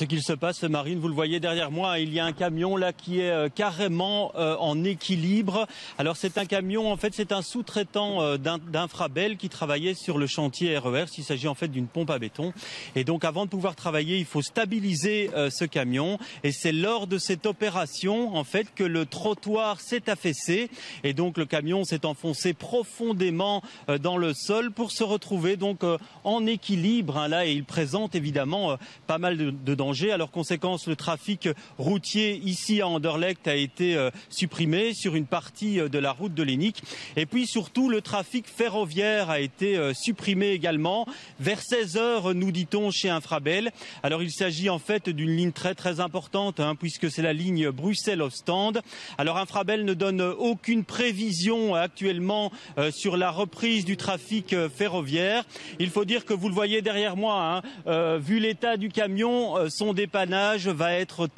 Ce qu'il se passe, Marine, vous le voyez derrière moi, il y a un camion là qui est carrément en équilibre. Alors c'est un camion, en fait c'est un sous-traitant d'Infrabel qui travaillait sur le chantier RER. Il s'agit en fait d'une pompe à béton. Et donc avant de pouvoir travailler, il faut stabiliser ce camion. Et c'est lors de cette opération en fait que le trottoir s'est affaissé. Et donc le camion s'est enfoncé profondément dans le sol pour se retrouver donc en équilibre là. Et il présente évidemment pas mal de danger. Alors conséquence, le trafic routier ici à Anderlecht a été supprimé sur une partie de la route de Lénique. Et puis surtout, le trafic ferroviaire a été supprimé également vers 16 h, nous dit-on, chez Infrabel. Alors il s'agit en fait d'une ligne très importante puisque c'est la ligne Bruxelles-Ostende. Alors Infrabel ne donne aucune prévision actuellement sur la reprise du trafic ferroviaire. Il faut dire que vous le voyez derrière moi, vu l'état du camion, son dépannage va être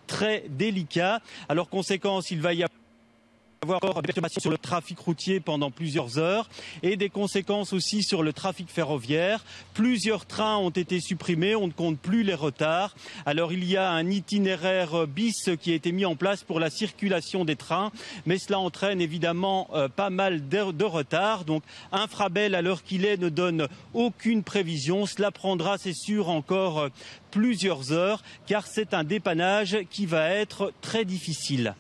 très délicat. Alors conséquence, il va y avoir des perturbations sur le trafic routier pendant plusieurs heures et des conséquences aussi sur le trafic ferroviaire. Plusieurs trains ont été supprimés, on ne compte plus les retards. Alors il y a un itinéraire bis qui a été mis en place pour la circulation des trains, mais cela entraîne évidemment pas mal de retard. Donc Infrabel, à l'heure qu'il est, ne donne aucune prévision. Cela prendra, c'est sûr, encore plusieurs heures, car c'est un dépannage qui va être très difficile.